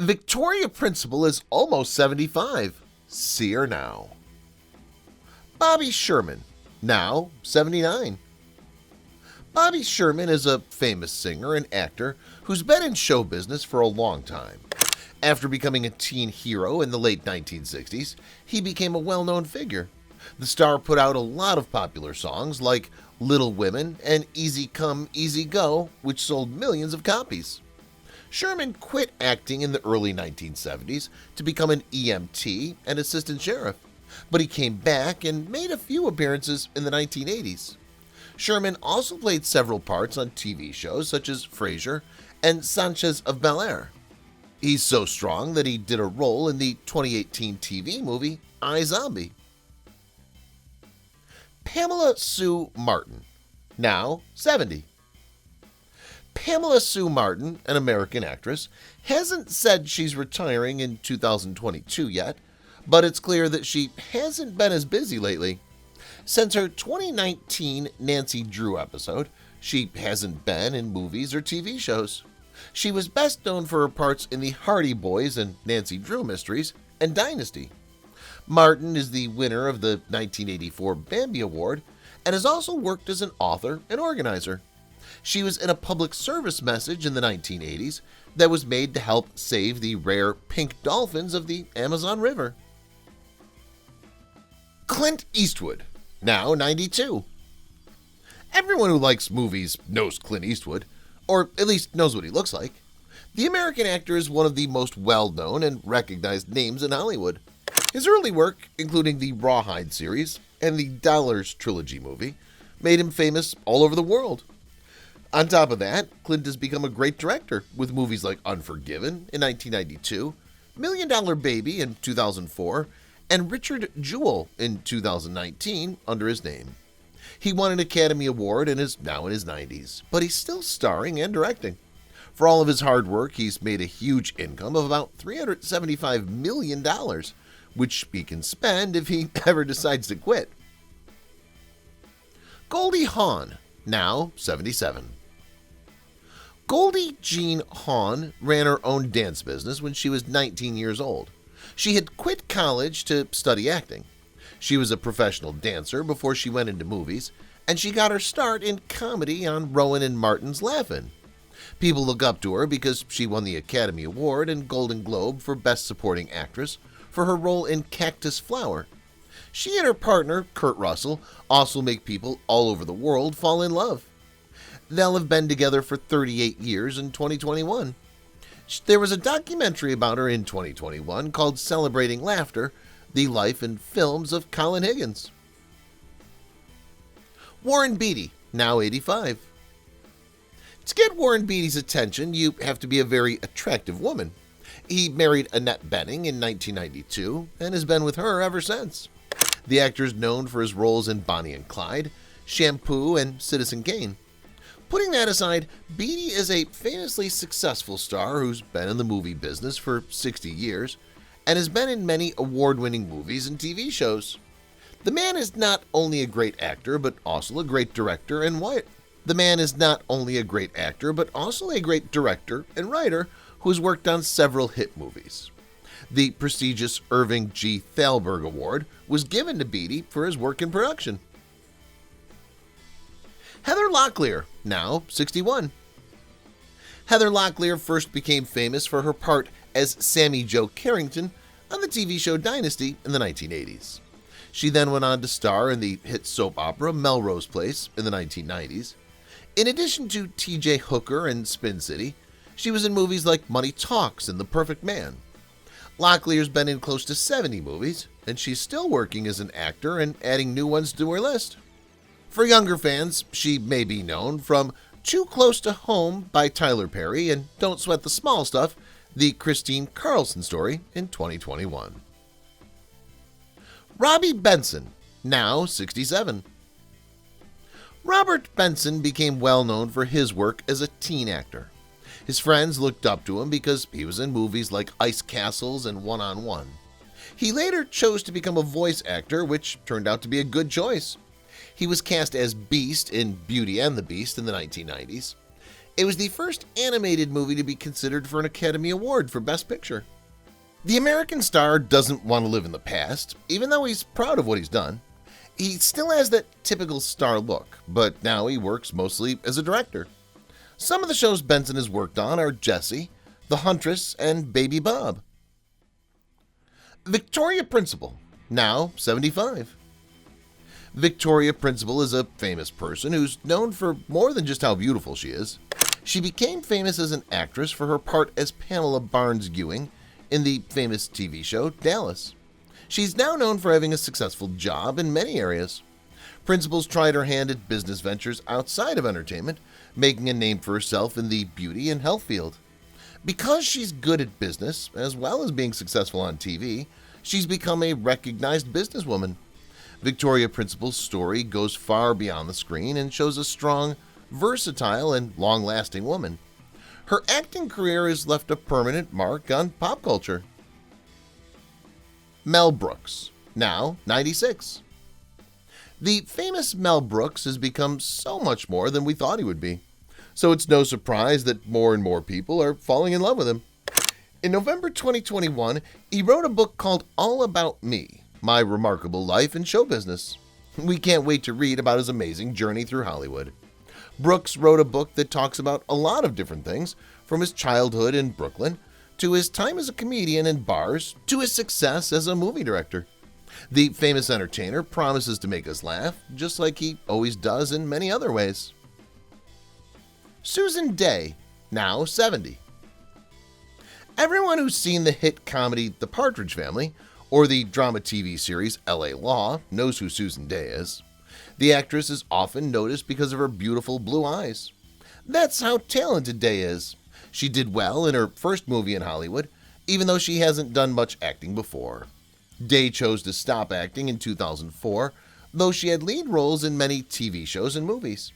Victoria Principal is almost 75. See her now. Bobby Sherman, now 79. Bobby Sherman is a famous singer and actor who's been in show business for a long time. After becoming a teen hero in the late 1960s, he became a well-known figure. The star put out a lot of popular songs like Little Women and Easy Come, Easy Go, which sold millions of copies. Sherman quit acting in the early 1970s to become an EMT and assistant sheriff, but he came back and made a few appearances in the 1980s. Sherman also played several parts on TV shows such as Frasier and Sanchez of Bel-Air. He's so strong that he did a role in the 2018 TV movie iZombie. Pamela Sue Martin, now 70. Pamela Sue Martin, an American actress, hasn't said she's retiring in 2022 yet, but it's clear that she hasn't been as busy lately. Since her 2019 Nancy Drew episode, she hasn't been in movies or TV shows. She was best known for her parts in the Hardy Boys and Nancy Drew Mysteries and Dynasty. Martin is the winner of the 1984 Bambi Award and has also worked as an author and organizer. She was in a public service message in the 1980s that was made to help save the rare pink dolphins of the Amazon River. Clint Eastwood, now 92. Everyone who likes movies knows Clint Eastwood, or at least knows what he looks like. The American actor is one of the most well-known and recognized names in Hollywood. His early work, including the Rawhide series and the Dollars trilogy movie, made him famous all over the world. On top of that, Clint has become a great director with movies like Unforgiven in 1992, Million Dollar Baby in 2004, and Richard Jewell in 2019 under his name. He won an Academy Award and is now in his 90s, but he's still starring and directing. For all of his hard work, he's made a huge income of about $375 million, which he can spend if he ever decides to quit. Goldie Hawn, now 77. Goldie Jean Hawn ran her own dance business when she was 19 years old. She had quit college to study acting. She was a professional dancer before she went into movies, and she got her start in comedy on Rowan and Martin's Laugh-In. People look up to her because she won the Academy Award and Golden Globe for Best Supporting Actress for her role in Cactus Flower. She and her partner, Kurt Russell, also make people all over the world fall in love. They'll have been together for 38 years in 2021. There was a documentary about her in 2021 called Celebrating Laughter, The Life and Films of Colin Higgins. Warren Beatty, now 85. To get Warren Beatty's attention, you have to be a very attractive woman. He married Annette Bening in 1992 and has been with her ever since. The actor is known for his roles in Bonnie and Clyde, Shampoo, and Citizen Kane. Putting that aside, Beatty is a famously successful star who's been in the movie business for 60 years and has been in many award-winning movies and TV shows. The man is not only a great actor, but also a great director and writer. Who has worked on several hit movies. The prestigious Irving G. Thalberg Award was given to Beatty for his work in production. Heather Locklear, now 61. Heather Locklear first became famous for her part as Sammy Jo Carrington on the TV show Dynasty in the 1980s. She then went on to star in the hit soap opera Melrose Place in the 1990s. In addition to T.J. Hooker and Spin City, she was in movies like Money Talks and The Perfect Man. Locklear's been in close to 70 movies, and she's still working as an actor and adding new ones to her list. For younger fans, she may be known from Too Close to Home by Tyler Perry and Don't Sweat the Small Stuff, the Christine Carlson story in 2021. Robbie Benson, now 67. Robert Benson became well known for his work as a teen actor. His friends looked up to him because he was in movies like Ice Castles and One-on-One. He later chose to become a voice actor, which turned out to be a good choice. He was cast as Beast in Beauty and the Beast in the 1990s. It was the first animated movie to be considered for an Academy Award for Best Picture. The American star doesn't want to live in the past, even though he's proud of what he's done. He still has that typical star look, but now he works mostly as a director. Some of the shows Benson has worked on are Jessie, The Huntress, and Baby Bob. Victoria Principal, now 75. Victoria Principal is a famous person who's known for more than just how beautiful she is. She became famous as an actress for her part as Pamela Barnes Ewing in the famous TV show Dallas. She's now known for having a successful job in many areas. Principal's tried her hand at business ventures outside of entertainment, making a name for herself in the beauty and health field. Because she's good at business, as well as being successful on TV, she's become a recognized businesswoman. Victoria Principal's story goes far beyond the screen and shows a strong, versatile, and long-lasting woman. Her acting career has left a permanent mark on pop culture. Mel Brooks, now 96. The famous Mel Brooks has become so much more than we thought he would be, so it's no surprise that more and more people are falling in love with him. In November 2021, he wrote a book called All About Me, My Remarkable Life in Show Business. We can't wait to read about his amazing journey through Hollywood. Brooks wrote a book that talks about a lot of different things, from his childhood in Brooklyn, to his time as a comedian in bars, to his success as a movie director. The famous entertainer promises to make us laugh, just like he always does in many other ways. Susan Dey, now 70. Everyone who's seen the hit comedy The Partridge Family, or the drama TV series L.A. Law, knows who Susan Dey is. The actress is often noticed because of her beautiful blue eyes. That's how talented Dey is. She did well in her first movie in Hollywood, even though she hasn't done much acting before. Dey chose to stop acting in 2004, though she had lead roles in many TV shows and movies.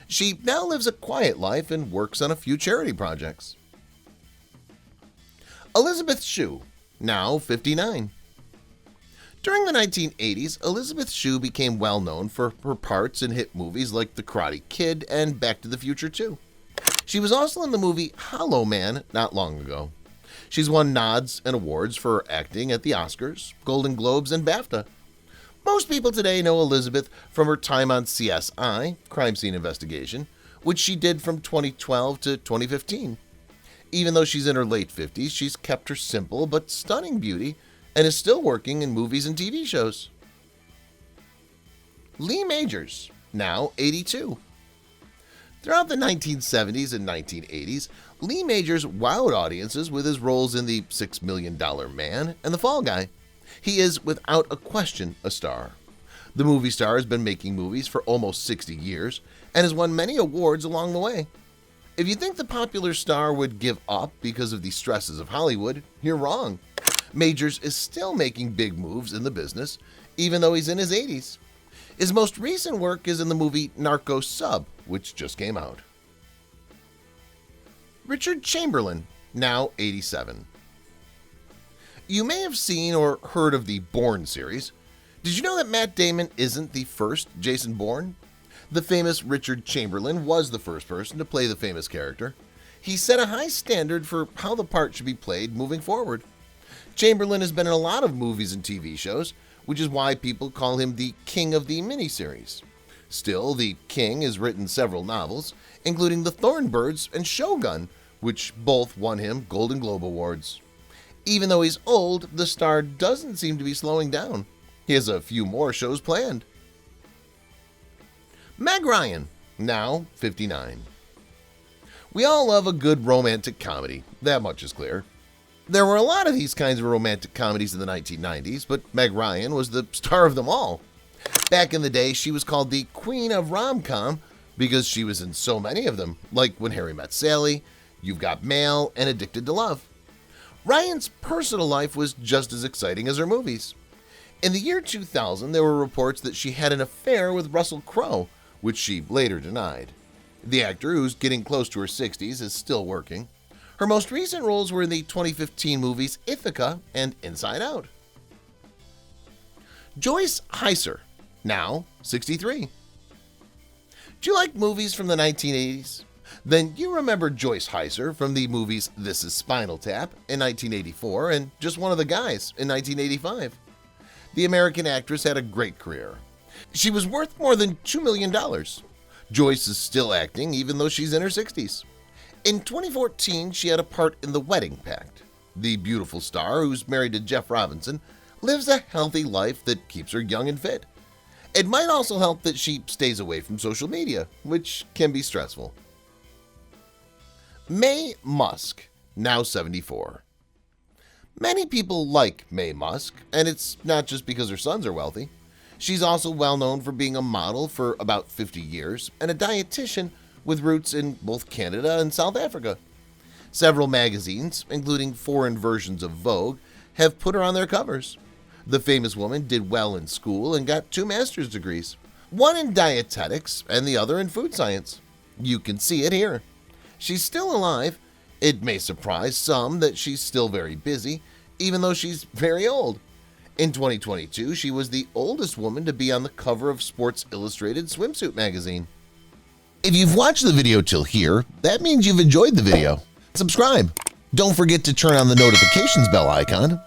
She now lives a quiet life and works on a few charity projects. Elizabeth Shue, now 59. During the 1980s, Elizabeth Shue became well known for her parts in hit movies like The Karate Kid and Back to the Future 2. She was also in the movie Hollow Man not long ago. She's won nods and awards for her acting at the Oscars, Golden Globes, and BAFTA. Most people today know Elizabeth from her time on CSI, Crime Scene Investigation, which she did from 2012 to 2015. Even though she's in her late 50s, she's kept her simple but stunning beauty and is still working in movies and TV shows. Lee Majors, now 82. Throughout the 1970s and 1980s, Lee Majors wowed audiences with his roles in The $6 Million Man and The Fall Guy. He is, without a question, a star. The movie star has been making movies for almost 60 years and has won many awards along the way. If you think the popular star would give up because of the stresses of Hollywood, you're wrong. Majors is still making big moves in the business, even though he's in his 80s. His most recent work is in the movie Narco Sub, which just came out. Richard Chamberlain, now 87. You may have seen or heard of the Bourne series. Did you know that Matt Damon isn't the first Jason Bourne? The famous Richard Chamberlain was the first person to play the famous character. He set a high standard for how the part should be played moving forward. Chamberlain has been in a lot of movies and TV shows, which is why people call him the king of the miniseries. Still, the king has written several novels, including The Thornbirds and Shogun, which both won him Golden Globe Awards. Even though he's old, the star doesn't seem to be slowing down. He has a few more shows planned. Meg Ryan, now 59. We all love a good romantic comedy, that much is clear. There were a lot of these kinds of romantic comedies in the 1990s, but Meg Ryan was the star of them all. Back in the day, she was called the Queen of Rom-Com because she was in so many of them, like When Harry Met Sally, You've Got Mail, and Addicted to Love. Ryan's personal life was just as exciting as her movies. In the year 2000, there were reports that she had an affair with Russell Crowe, which she later denied. The actor, who's getting close to her 60s, is still working. Her most recent roles were in the 2015 movies Ithaca and Inside Out. Joyce Heiser, now 63. Do you like movies from the 1980s? Then you remember Joyce Heiser from the movies This Is Spinal Tap in 1984 and Just One of the Guys in 1985. The American actress had a great career. She was worth more than $2 million. Joyce is still acting even though she's in her 60s. In 2014, she had a part in The Wedding Pact. The beautiful star, who's married to Jeff Robinson, lives a healthy life that keeps her young and fit. It might also help that she stays away from social media, which can be stressful. Mae Musk, now 74. Many people like Mae Musk, and it's not just because her sons are wealthy. She's also well known for being a model for about 50 years and a dietitian with roots in both Canada and South Africa. Several magazines, including foreign versions of Vogue, have put her on their covers. The famous woman did well in school and got 2 master's degrees, one in dietetics and the other in food science. You can see it here. She's still alive. It may surprise some that she's still very busy, even though she's very old. In 2022, she was the oldest woman to be on the cover of Sports Illustrated swimsuit magazine. If you've watched the video till here, that means you've enjoyed the video. Subscribe. Don't forget to turn on the notifications bell icon